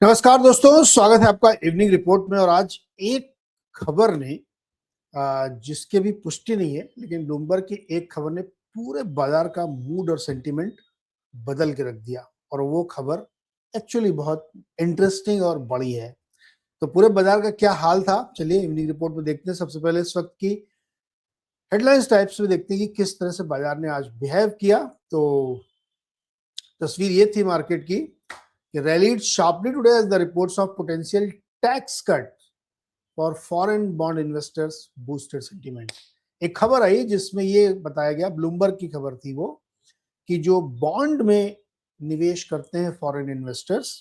नमस्कार दोस्तों, स्वागत है आपका इवनिंग रिपोर्ट में। और आज एक खबर ने जिसके भी पुष्टि नहीं है, लेकिन ब्लूमबर्ग की एक खबर ने पूरे बाजार का मूड और सेंटीमेंट बदल के रख दिया। और वो खबर एक्चुअली बहुत इंटरेस्टिंग और बड़ी है। तो पूरे बाजार का क्या हाल था, चलिए इवनिंग रिपोर्ट में देखते हैं। सबसे पहले इस वक्त की हेडलाइंस टाइप्स में देखते हैं कि किस तरह से बाजार ने आज बिहेव किया। तो तस्वीर ये थी मार्केट की कि rallied sharply today as the reports of potential tax cut for foreign bond investors boosted sentiment। एक खबर आई जिसमें ये बताया गया, ब्लूमबर्ग की खबर थी वो, कि जो बॉन्ड में निवेश करते हैं फॉरेन इन्वेस्टर्स,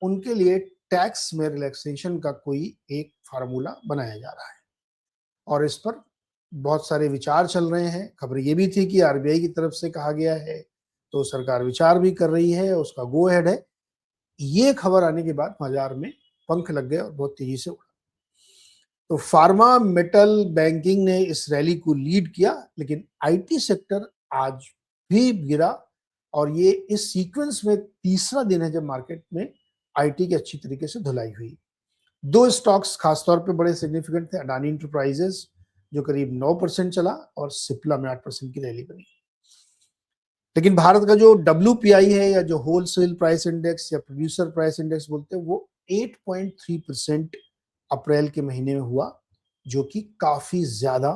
उनके लिए टैक्स में रिलैक्सेशन का कोई एक फार्मूला बनाया जा रहा है। और इस पर बहुत सारे विचार चल रहे हैं। खबर ये भी थी कि आरबीआई की तरफ से कहा गया है, तो सरकार विचार भी कर रही है, उसका गो हेड है। ये खबर आने के बाद बाजार में पंख लग गए और बहुत तेजी से उड़ा। तो फार्मा, मेटल, बैंकिंग ने इस रैली को लीड किया, लेकिन आईटी सेक्टर आज भी गिरा। और ये इस सीक्वेंस में तीसरा दिन है जब मार्केट में आईटी की अच्छी तरीके से धुलाई हुई। दो स्टॉक्स खासतौर पे बड़े सिग्निफिकेंट थे। अडानी इंटरप्राइजेस जो करीब 9% चला, और सिप्ला में 8% की रैली बनी। लेकिन भारत का जो WPI है, या जो होलसेल प्राइस इंडेक्स या प्रोड्यूसर प्राइस इंडेक्स बोलते हैं, वो 8.3% अप्रैल के महीने में हुआ, जो कि काफी ज्यादा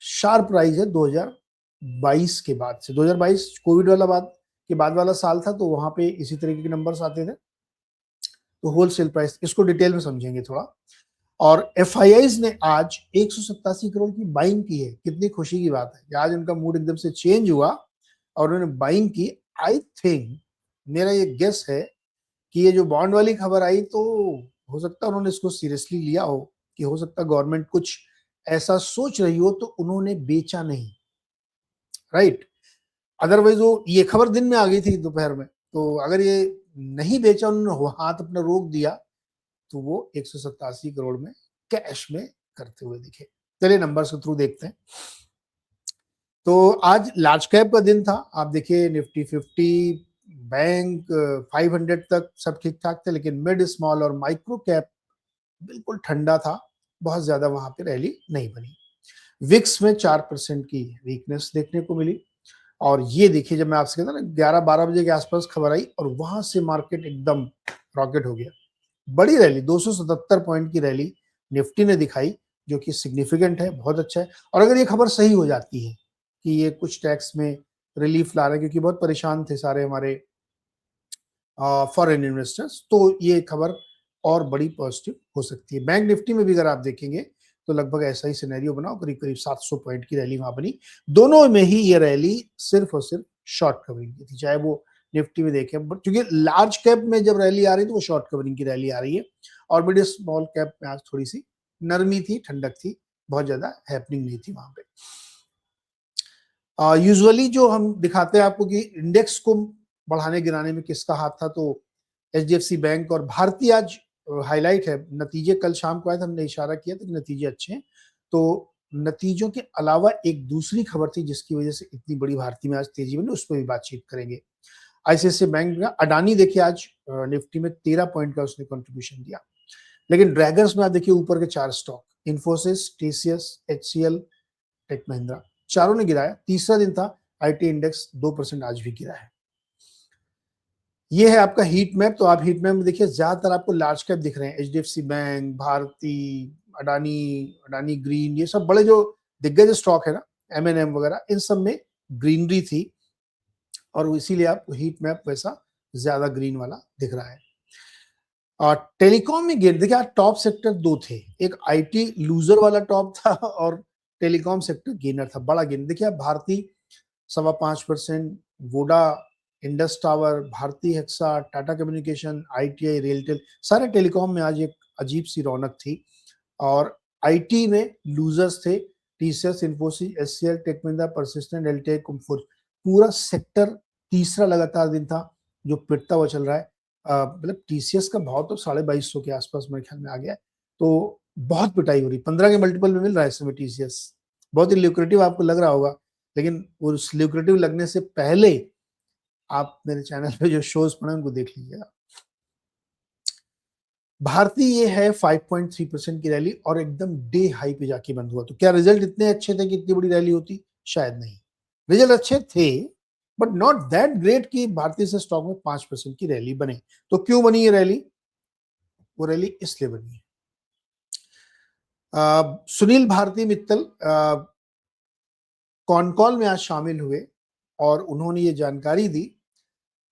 शार्प राइज है 2022 के बाद से। 2022 कोविड वाला बाद के बाद वाला साल था, तो वहां पे इसी तरीके के नंबर्स आते थे। तो होलसेल प्राइस, इसको डिटेल में समझेंगे थोड़ा। और एफआईआईज ने आज 187 करोड़ की बाइंग की है। कितनी खुशी की बात है कि आज उनका मूड एकदम से चेंज हुआ और उन्होंने बाइंग की। आई थिंक, मेरा ये गेस है कि ये जो बॉन्ड वाली खबर आई, तो हो सकता है उन्होंने इसको सीरियसली लिया हो, कि हो सकता है गवर्नमेंट कुछ ऐसा सोच रही हो, तो उन्होंने बेचा नहीं। राइट। अदरवाइज वो ये खबर दिन में आ गई थी दोपहर में, तो अगर ये नहीं बेचा, उन्होंने हाथ अपना रोक दिया, तो वो 187 करोड़ में कैश में करते हुए दिखे। चलिए नंबर्स के थ्रू देखते हैं। तो आज लार्ज कैप का दिन था। आप देखिए निफ्टी 50, बैंक 500 तक सब ठीक ठाक थे, लेकिन मिड, स्मॉल और माइक्रो कैप बिल्कुल ठंडा था। बहुत ज्यादा वहां पे रैली नहीं बनी। विक्स में 4% की वीकनेस देखने को मिली। और ये देखिए, जब मैं आपसे कहता ना 11-12 बजे के आसपास खबर आई, और वहां से मार्केट एकदम रॉकेट हो गया। बड़ी रैली, 277 पॉइंट की रैली निफ्टी ने दिखाई, जो कि सिग्निफिकेंट है, बहुत अच्छा है। और अगर ये खबर सही हो जाती है कि ये कुछ टैक्स में रिलीफ ला रहे हैं, क्योंकि बहुत परेशान थे सारे हमारे फॉरेन इन्वेस्टर्स, तो ये खबर और बड़ी पॉजिटिव हो सकती है। बैंक निफ्टी में भी अगर आप देखेंगे, तो लगभग ऐसा ही सिनेरियो बना, करीब करीब 700 पॉइंट की रैली वहां बनी। दोनों में ही ये रैली सिर्फ और सिर्फ शॉर्ट कवरिंग की थी, चाहे वो निफ्टी में देखें, बट क्योंकि लार्ज कैप में जब रैली आ रही है, तो वो शॉर्ट कवरिंग की रैली आ रही है। और मिड स्मॉल कैप में आज थोड़ी सी नरमी थी, ठंडक थी, बहुत ज्यादा हैपनिंग नहीं थी वहां पे। यूजुअली जो हम दिखाते हैं आपको कि इंडेक्स को बढ़ाने गिराने में किसका हाथ था, तो HDFC बैंक और भारतीय आज हाईलाइट है। नतीजे कल शाम को आए थे, हमने इशारा किया था कि नतीजे अच्छे हैं। तो नतीजों के अलावा एक दूसरी खबर थी जिसकी वजह से इतनी बड़ी भारतीय में आज तेजी बनी, उस पर भी बातचीत करेंगे। ICICI बैंक का अडानी देखिए आज निफ्टी में 13 पॉइंट का उसने कंट्रीब्यूशन दिया। लेकिन ड्रैगर्स में आप देखिए ऊपर के 4 stock, Infosys, TCS, HCL, Tech Mahindra, चारों ने गिराया। तीसरा दिन था, IT इंडेक्स 2% आज भी गिरा है। ये है आपका हीट मैप। तो आप हीट मैप में देखिए, ज्यादातर आपको लार्ज कैप दिख रहे हैं। HDFC बैंक, भारती, अडानी, अडानी ग्रीन, ये सब बड़े जो दिग्गज स्टॉक है ना, M&M वगैरह, इन सब में ग्रीनरी थी, और इसीलिए आपको हीट मैप वैसा ज्यादा ग्रीन वाला दिख रहा है। और टेलीकॉम में गेन देखिए, आज टॉप सेक्टर दो थे। एक IT लूजर वाला टॉप था, और टेलीकॉम सेक्टर गेनर था, बड़ा गेन। देखिए आप भारती 5.25%, वोडा, इंडस टावर, भारती हेक्सा, टाटा कम्युनिकेशन, ITI, रेलटेल, सारे टेलीकॉम में आज एक अजीब सी रौनक थी। और IT में लूजर्स थे, TCS, इन्फोसिस, HCL, टेक महिंद्रा, परसिस्टेंट, एलटीआई, कम्फर्ट। पूरा सेक्टर तीसरा लगातार दिन था जो पिटता हुआ चल रहा है। मतलब TCS का भाव तो 2250 के आसपास मेरे ख्याल में आ गया है। तो बहुत पिटाई हो रही, 15 के मल्टीपल में मिल रहा है इस समय TCS। बहुत ही ल्यूक्रेटिव आपको लग रहा होगा, लेकिन उस ल्यूक्रेटिव लगने से पहले आप मेरे चैनल पे जो शोज पढ़े उनको देख लीजिएगा। भारतीय ये है 5.3% की रैली और एकदम डे हाई पे जाके बंद हुआ। तो क्या रिजल्ट इतने अच्छे थे कि इतनी बड़ी रैली होती? शायद नहीं। रिजल्ट अच्छे थे बट नॉट दैट ग्रेट कि भारतीय से स्टॉक में 5% की रैली बने। तो क्यों बनी ये रैली? वो रैली इसलिए बनी है, सुनील भारती मित्तल कॉन कॉल में आज शामिल हुए और उन्होंने ये जानकारी दी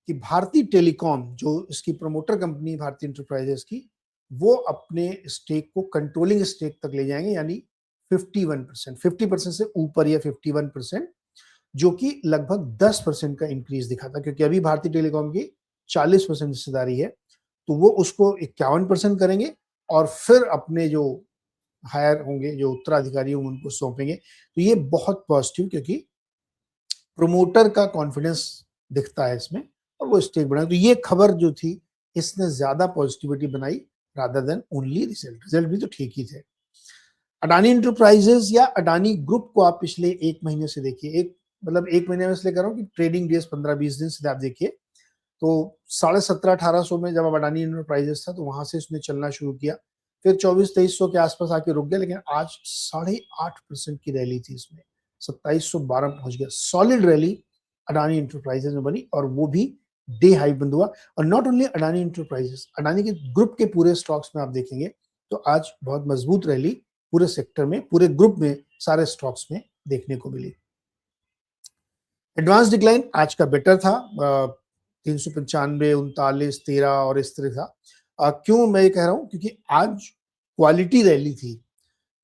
कि भारतीय टेलीकॉम, जो इसकी प्रमोटर कंपनी भारतीय इंटरप्राइजेस की, वो अपने स्टेक को कंट्रोलिंग स्टेक तक ले जाएंगे, यानी 51%, 50% से ऊपर या 51%, जो कि लगभग 10% का इंक्रीज दिखा था, क्योंकि अभी भारतीय टेलीकॉम की 40% हिस्सेदारी है। तो वो उसको 51% करेंगे और फिर अपने जो हायर होंगे, जो उत्तराधिकारी होंगे, उनको सौंपेंगे। तो ये बहुत पॉजिटिव, क्योंकि प्रोमोटर का कॉन्फिडेंस दिखता है इसमें और वो स्टेक बढ़ा। तो ये खबर जो थी इसने ज्यादा पॉजिटिविटी बनाई rather than only result. Result भी तो ठीक ही थे। अडानी इंटरप्राइजेस या अडानी ग्रुप को आप पिछले एक महीने से देखिए, मतलब एक महीने में इसलिए कर रहा हूँ कि ट्रेडिंग डेज 15-20 दिन से आप देखिए, तो 17,500-1800 में जब अडानी इंटरप्राइजेस था तो वहां से इसने चलना शुरू किया, फिर 24-2300 के आसपास आके रुक गया, लेकिन आज 8.5% की रैली थी इसमें, 2712 पहुंच गया। सॉलिड रैली अडानी इंटरप्राइजेस में बनी और वो भी डे हाई बंद हुआ। और not only Adani enterprises, Adani के ग्रुप के पूरे स्टॉक्स में आप देखेंगे तो आज बहुत मजबूत रैली पूरे सेक्टर में, पूरे ग्रुप में, सारे स्टॉक्स में देखने को मिली। एडवांस डिक्लाइन आज का बेटर था, 395, 39, 13 और इस तरह था। क्यों मैं ये कह रहा हूं? क्योंकि आज क्वालिटी रैली थी।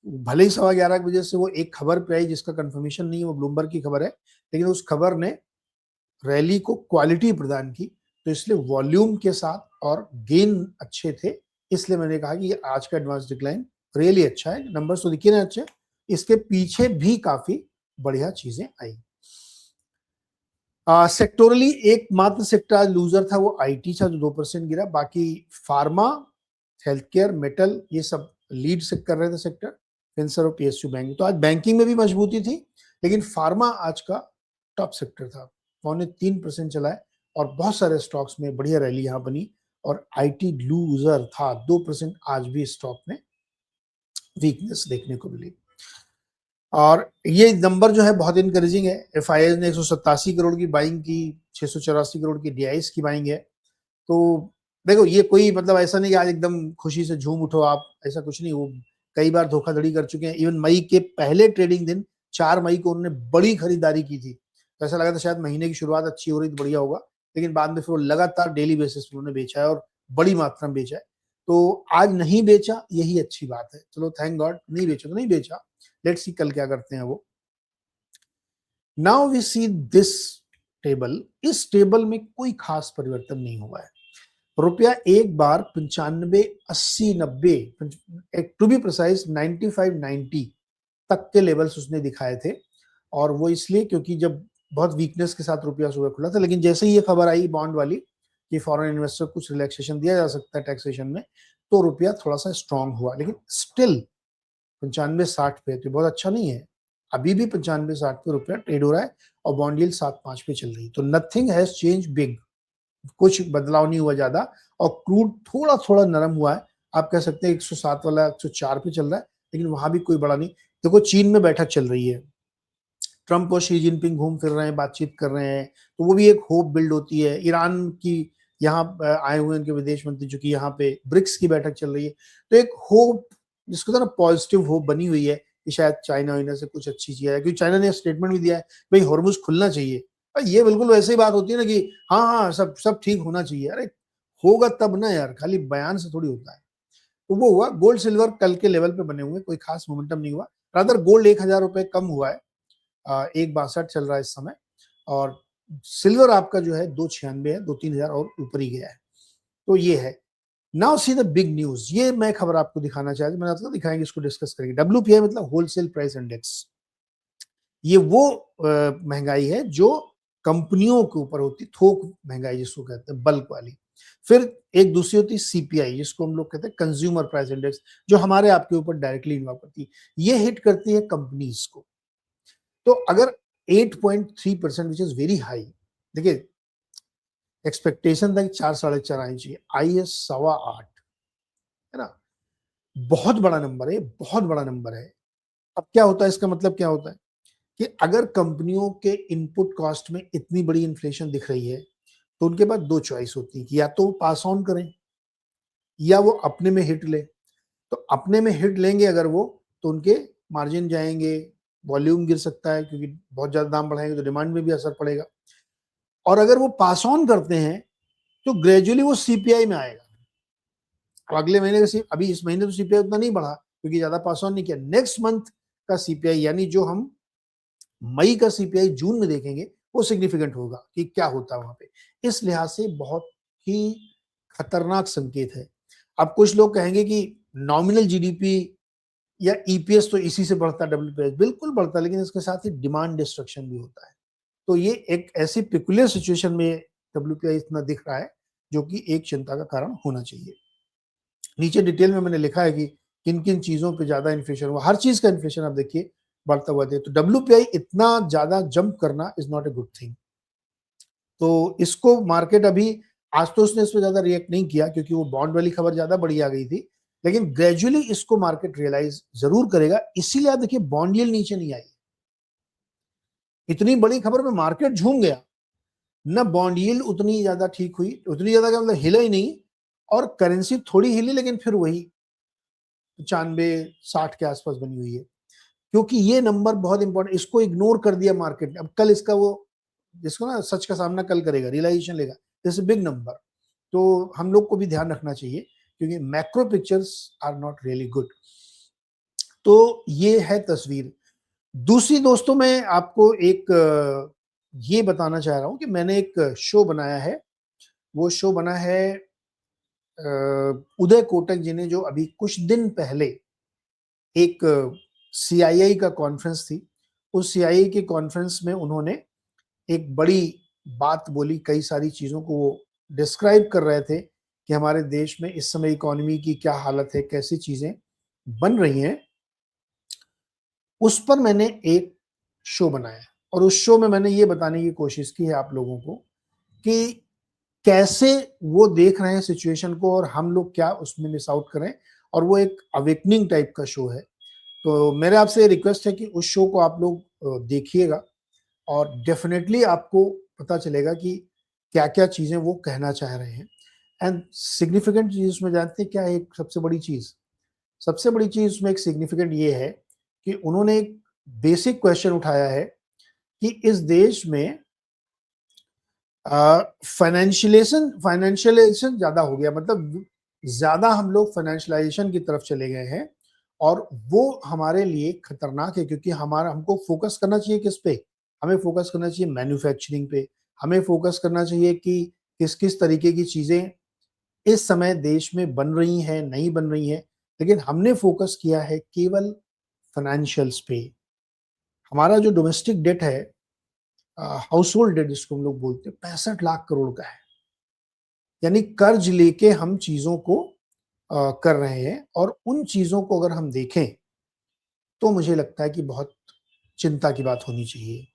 भले ही 11:15 बजे से वो एक खबर पे आई जिसका कंफर्मेशन नहीं है, वो ब्लूमबर्ग की खबर है, लेकिन उस खबर ने रैली को क्वालिटी प्रदान की, तो इसलिए वॉल्यूम के साथ और गेन अच्छे थे। इसलिए मैंने कहा कि ये आज का एडवांस डिक्लाइन रियली अच्छा है। नंबर्स तो दिखे ना अच्छे, इसके पीछे भी काफी बढ़िया चीजें आई। सेक्टोरली एकमात्र सेक्टर आज लूजर था, वो आईटी था, जो 2% गिरा। बाकी फार्मा, हेल्थ केयर, मेटल, ये सब लीड से कर रहे थे सेक्टर, फिनसर और पीएसयू बैंक। तो आज बैंकिंग में भी मजबूती थी, लेकिन फार्मा आज का टॉप सेक्टर था, 3.25% चला है और बहुत सारे स्टॉक्स में बढ़िया रैली यहां बनी। और आईटी लूजर था, 2% आज भी स्टॉक में वीकनेस देखने को मिली। और ये नंबर जो है बहुत इनकरेजिंग है। एफआईआई ने 187 करोड़ की बाइंग की, 684 करोड़ की डीआईएस की बाइंग है। तो देखो, ये कोई मतलब ऐसा नहीं कि आज एकदम खुशी से झूम उठो आप, ऐसा कुछ नहीं। वो कई बार धोखाधड़ी कर चुके हैं। इवन मई के पहले ट्रेडिंग दिन 4 मई को उन्होंने बड़ी खरीदारी की थी, तो ऐसा लगा था शायद महीने की शुरुआत अच्छी हो रही तो बढ़िया होगा, लेकिन बाद में फिर वो लगातार डेली बेसिस पे उन्होंने बेचा है और बड़ी मात्रा में बेचा है। तो आज नहीं बेचा, यही अच्छी बात है। चलो थैंक गॉड, नहीं बेचा तो नहीं बेचा, लेट्स सी कल क्या करते हैं वो। Now we see this table. इस टेबल में कोई खास परिवर्तन नहीं हुआ है। रुपया एक बार 95, 80, 90, टू बी प्रिसाइज 95-90 तक के लेवल्स उसने दिखाए थे। और वो इसलिए क्योंकि जब बहुत वीकनेस के साथ रुपया सुबह खुला था, लेकिन जैसे ही ये खबर आई बॉन्ड वाली कि फॉरेन इन्वेस्टर कुछ रिलैक्सेशन दिया जा सकता है टैक्सेशन में, तो रुपया थोड़ा सा स्ट्रांग हुआ। लेकिन स्टिल 95-60 पे तो बहुत अच्छा नहीं है। अभी भी 95-60 पे रुपया ट्रेड हो रहा है और बॉन्ड यील्ड 7.5 पे चल रही है। तो नथिंग हैज चेंज बिग, कुछ बदलाव नहीं हुआ ज्यादा। और क्रूड थोड़ा थोड़ा नरम हुआ है, आप कह सकते हैं 107 वाला 104 पे चल रहा है, लेकिन वहां भी कोई बड़ा नहीं। देखो, चीन में बैठक चल रही है, ट्रंप और शी जिनपिंग घूम फिर रहे हैं, बातचीत कर रहे हैं, तो वो भी एक होप बिल्ड होती है। ईरान की यहाँ आए हुए उनके विदेश मंत्री, जो कि यहाँ पे ब्रिक्स की बैठक चल रही है, तो एक होप, जिसको ना पॉजिटिव होप बनी हुई है कि शायद चाइना वाइना से कुछ अच्छी चीज है। क्योंकि चाइना ने स्टेटमेंट भी दिया है, भाई हॉर्मुज खुलना चाहिए। ये बिल्कुल वैसे ही बात होती है ना कि हाँ हाँ सब सब ठीक होना चाहिए। अरे होगा तब ना यार, खाली बयान से थोड़ी होता है। तो वो हुआ। गोल्ड सिल्वर कल के लेवल पे बने हुए, कोई खास मोमेंटम नहीं हुआ। रादर गोल्ड 1,000 रुपए कम हुआ है, 1.62 चल रहा है इस समय। और सिल्वर आपका जो है 296 है, 2-3 हजार और ऊपर ही गया है। तो ये है। Now see the big news. ये मैं खबर आपको दिखाना चाहता हूं, मैंने दिखाएंगे, इसको डिस्कस करेंगे। डब्ल्यूपीआई मतलब होलसेल प्राइस इंडेक्स। ये वो महंगाई है जो कंपनियों के ऊपर होती, थोक महंगाई जिसको कहते हैं, बल्क वाली। फिर एक दूसरी होती है सीपीआई, जिसको हम लोग कहते हैं कंज्यूमर प्राइस इंडेक्स, जो हमारे आपके ऊपर डायरेक्टली इन्वॉल्व करती है। ये हिट करती है कंपनीज को। तो अगर 8.3%, विच इज वेरी हाई, देखिए एक्सपेक्टेशन था कि 4, 4.5 आनी चाहिए, आई है 8.25। है ना? बहुत बड़ा नंबर है, बहुत बड़ा नंबर है। अब क्या होता है, इसका मतलब क्या होता है कि अगर कंपनियों के इनपुट कॉस्ट में इतनी बड़ी इन्फ्लेशन दिख रही है, तो उनके पास 2 चॉइस होती है कि या तो वो पास ऑन करें या वो अपने में हिट लें। तो अपने में हिट लेंगे अगर वो, तो उनके मार्जिन जाएँगे, वॉल्यूम गिर सकता है क्योंकि बहुत ज़्यादा दाम बढ़ाएँगे तो डिमांड में भी असर पड़ेगा। और अगर वो पास ऑन करते हैं, तो ग्रेजुअली वो सीपीआई में आएगा। अब अगले महीने का सी अभी इस महीने तो सीपीआई उतना नहीं बढ़ा क्योंकि ज़्यादा पास ऑन नहीं किया। नेक्स्ट मंथ का सीपीआई यानी जो हम मई का सीपीआई जून में देखेंगे, वो सिग्निफिकेंट होगा कि क्या होता है वहाँ पे। इस लिहाज से बहुत ही खतरनाक संकेत है। अब कुछ लोग कहेंगे कि नॉमिनल जीडीपी या ईपीएस तो इसी से बढ़ता है, डब्ल्यूपीएस बिल्कुल बढ़ता है, लेकिन इसके साथ ही डिमांड डिस्ट्रक्शन भी होता है। तो ये एक ऐसी पिक्युलियर सिचुएशन में डब्ल्यूपीआई इतना दिख रहा है, जो कि एक चिंता का कारण होना चाहिए। नीचे डिटेल में मैंने लिखा है कि किन-किन चीज़ों पे ज़्यादा इन्फ्लेशन हुआ। हर चीज़ का इन्फ्लेशन आप देखिए बढ़ता हुआ तो डब्ल्यूपीआई इतना ज़्यादा जंप करना is not a good thing. तो इसको मार्केट अभी आज तो उसने इस पे ज़्यादा रिएक्ट नहीं किया क्योंकि वो बॉन्ड वाली खबर ज़्यादा बड़ी आ गई थी। लेकिन ग्रेजुअली इसको मार्केट रियलाइज़ ज़रूर करेगा। इसीलिए आप देखिए बॉन्ड यील्ड नीचे नहीं आई। इतनी बड़ी खबर में मार्केट झूम गया। ना बॉन्ड यील्ड उतनी ज़्यादा ठीक हुई, उतनी ज़्यादा क्या मतलब हिला ही नहीं और करेंसी थोड़ी हिली लेकिन फिर वही 95-60 के आसपास बनी हुई है। क्योंकि ये नंबर बहुत इंपॉर्टेंट, इसको इग्नोर कर दिया मार्केट ने। अब कल इसका वो जिसको ना सच का सामना कल करेगा, रियलाइजेशन लेगा, दिस बिग नंबर। तो हम लोग को भी ध्यान रखना चाहिए क्योंकि macro pictures are not really good. तो ये है तस्वीर। दूसरी दोस्तों मैं आपको एक ये बताना चाह रहा हूँ कि मैंने एक शो बनाया है। वो शो बना है उदय कोटक जी ने, जो अभी कुछ दिन पहले एक सीआईआई का कॉन्फ्रेंस थी। उस सीआईआई के कॉन्फ्रेंस में उन्होंने एक बड़ी बात बोली, कई सारी चीज़ों को वो डिस्क्राइब कर रहे थे कि हमारे देश में इस समय इकोनॉमी की क्या हालत है, कैसी चीज़ें बन रही हैं। उस पर मैंने एक शो बनाया और उस शो में मैंने ये बताने की कोशिश की है आप लोगों को कि कैसे वो देख रहे हैं सिचुएशन को और हम लोग क्या उसमें मिस आउट करें। और वो एक अवेकनिंग टाइप का शो है। तो मेरे आपसे रिक्वेस्ट है कि उस शो को आप लोग देखिएगा और डेफिनेटली आपको पता चलेगा कि क्या-क्या चीज़ें वो कहना चाह रहे हैं। एंड सिग्निफिकेंट चीज़ उसमें जानते हैं क्या है, एक सबसे बड़ी चीज़? सबसे बड़ी चीज़ उसमें एक सिग्निफिकेंट ये है कि उन्होंने एक बेसिक क्वेश्चन उठाया है कि इस देश में फाइनेंशियलाइजेशन ज़्यादा हो गया, मतलब ज़्यादा हम लोग फाइनेंशियलाइजेशन की तरफ चले गए हैं और वो हमारे लिए खतरनाक है क्योंकि हमारा हमको फोकस करना चाहिए किस पे? हमें फोकस करना चाहिए मैन्युफैक्चरिंग पे, हमें फोकस करना चाहिए कि किस-किस तरीके की चीज़ें इस समय देश में बन रही हैं, नहीं बन रही हैं, लेकिन हमने फोकस किया है केवल फाइनेंशियल्स पे। हमारा जो डोमेस्टिक डेट है, हाउस होल्ड डेट जिसको हम लोग बोलते हैं, 65 लाख करोड़ का है। यानी कर्ज लेके हम चीज़ों को कर रहे हैं और उन चीज़ों को अगर हम देखें, तो मुझे लगता है कि बहुत चिंता की बात होनी चाहिए।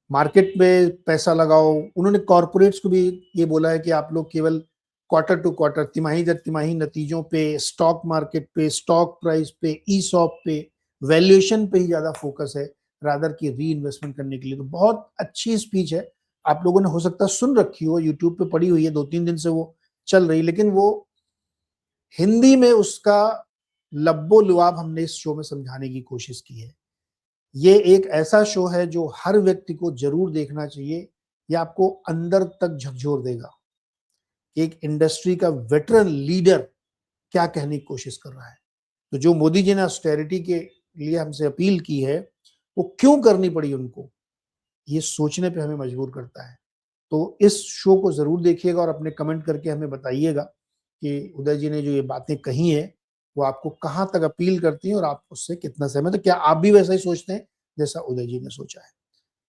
मार्केट में पैसा लगाओ, उन्होंने कॉर्पोरेट्स को भी ये बोला है कि आप लोग केवल क्वार्टर टू क्वार्टर, तिमाही दर तिमाही नतीजों पे, स्टॉक मार्केट पे, स्टॉक प्राइस पे, ईसॉप पे, वैल्यूएशन पे ही ज़्यादा फोकस है, रादर कि रीइन्वेस्टमेंट करने के लिए। तो बहुत अच्छी स्पीच है, आप लोगों ने हो सकता है सुन रखी हो, यूट्यूब पे पड़ी हुई है, 2-3 दिन से वो चल रही, लेकिन वो हिंदी में उसका लब्बो-लुआब हमने इस शो में समझाने की कोशिश की है। ये एक ऐसा शो है जो हर व्यक्ति को ज़रूर देखना चाहिए, ये आपको अंदर तक झकझोर देगा। एक इंडस्ट्री का वेटरन लीडर क्या कहने की कोशिश कर रहा है। तो जो मोदी जी ने ऑस्टेरिटी के लिए हमसे अपील की है, वो क्यों करनी पड़ी उनको, ये सोचने पे हमें मजबूर करता है। तो इस शो को ज़रूर देखिएगा और अपने कमेंट करके हमें बताइएगा कि उदय जी ने जो ये बातें कही हैं, वो आपको कहाँ तक अपील करती हैं और आप उससे कितना सहमत हैं? क्या आप भी वैसा ही सोचते हैं, जैसा उदय जी ने सोचा है?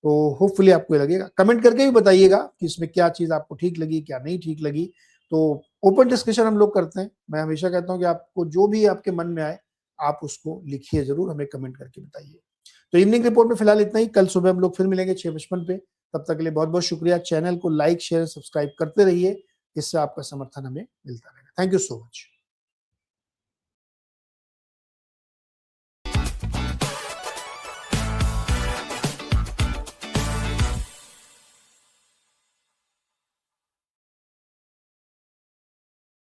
तो होपफुली आपको ये लगेगा। कमेंट करके भी बताइएगा कि इसमें क्या चीज़ आपको ठीक लगी, क्या नहीं ठीक लगी। तो ओपन डिस्कशन हम लोग करते हैं। मैं हमेशा कहता हूँ कि आपको जो भी आपके मन में आए, आप उसको लिखिए ज़रूर, हमें कमेंट करके बताइए। तो इवनिंग रिपोर्ट में फिलहाल इतना ही। कल सुबह हम लोग फिर मिलेंगे 6:55 पे। तब तक के लिए बहुत-बहुत शुक्रिया। चैनल को लाइक, शेयर, सब्सक्राइब करते रहिए। इससे आपका समर्थन हमें मिलता रहेगा। Thank you so much.